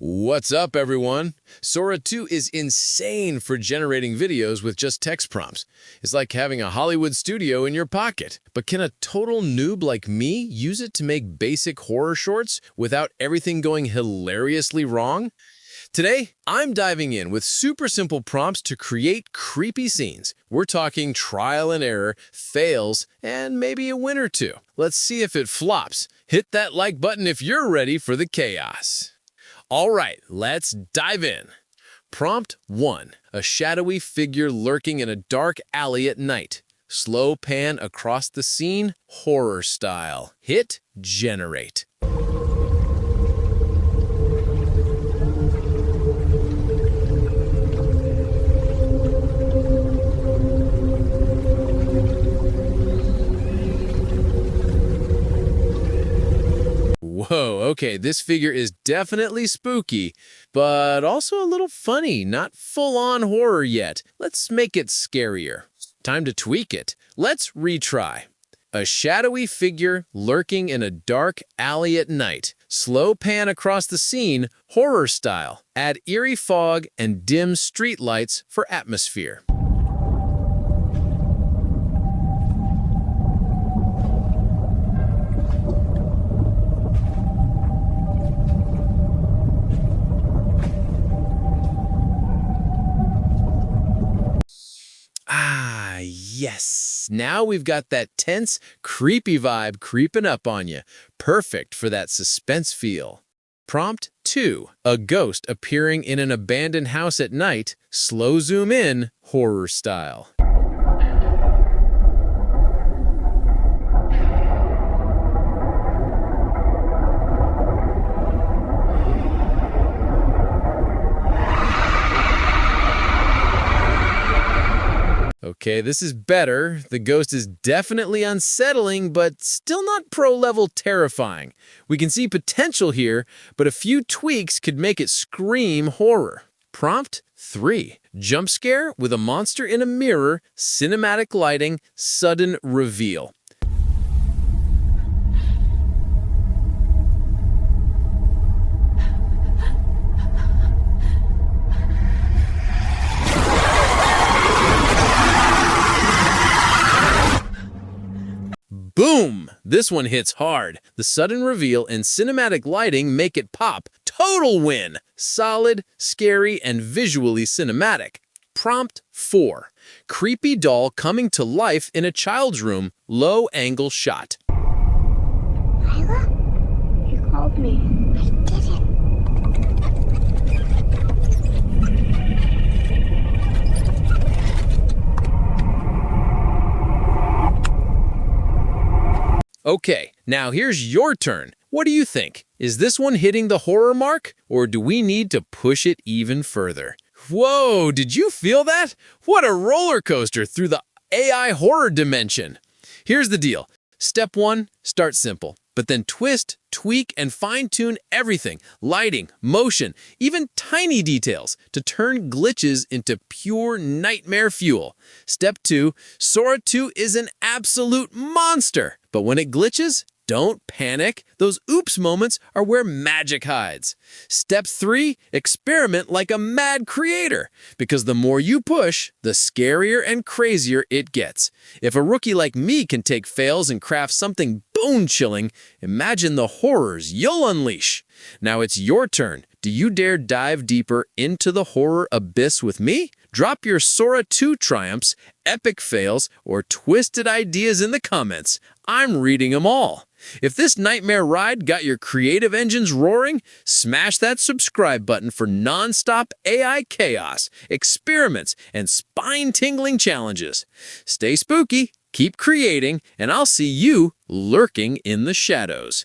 What's up, everyone? Sora 2 is insane for generating videos with just text prompts. It's like having a Hollywood studio in your pocket. But can a total noob like me use it to make basic horror shorts without everything going hilariously wrong? Today, I'm diving in with super simple prompts to create creepy scenes. We're talking trial and error, fails, and maybe a win or two. Let's see if it flops. Hit that like button if you're ready for the chaos. All right, let's dive in. Prompt 1. A shadowy figure lurking in a dark alley at night. Slow pan across the scene, horror style. Hit generate. Whoa, okay, this figure is definitely spooky, but also a little funny, not full-on horror yet. Let's make it scarier. Time to tweak it. Let's retry. A shadowy figure lurking in a dark alley at night. Slow pan across the scene, horror style. Add eerie fog and dim street lights for atmosphere. Yes, now we've got that tense, creepy vibe creeping up on you. Perfect for that suspense feel. Prompt 2. A ghost appearing in an abandoned house at night. Slow zoom in, horror style. Okay, this is better. The ghost is definitely unsettling, but still not pro-level terrifying. We can see potential here, but a few tweaks could make it scream horror. Prompt 3. Jump scare with a monster in a mirror, cinematic lighting, sudden reveal. Boom! This one hits hard. The sudden reveal and cinematic lighting make it pop. Total win! Solid, scary, and visually cinematic. Prompt 4. Creepy doll coming to life in a child's room. Low-angle shot. Lila? You called me. I did it. Okay, now here's your turn. What do you think? Is this one hitting the horror mark, or do we need to push it even further? Whoa, did you feel that? What a roller coaster through the AI horror dimension. Here's the deal. Step 1, start simple, but then twist, tweak, and fine-tune everything, lighting, motion, even tiny details, to turn glitches into pure nightmare fuel. Step 2, Sora 2 is an absolute monster, but when it glitches, don't panic. Those oops moments are where magic hides. Step 3, experiment like a mad creator, because the more you push, the scarier and crazier it gets. If a rookie like me can take fails and craft something bone-chilling, imagine the horrors you'll unleash. Now it's your turn. Do you dare dive deeper into the horror abyss with me? Drop your Sora 2 triumphs, epic fails, or twisted ideas in the comments. I'm reading them all. If this nightmare ride got your creative engines roaring, smash that subscribe button for non-stop AI chaos, experiments, and spine-tingling challenges. Stay spooky, keep creating, and I'll see you lurking in the shadows.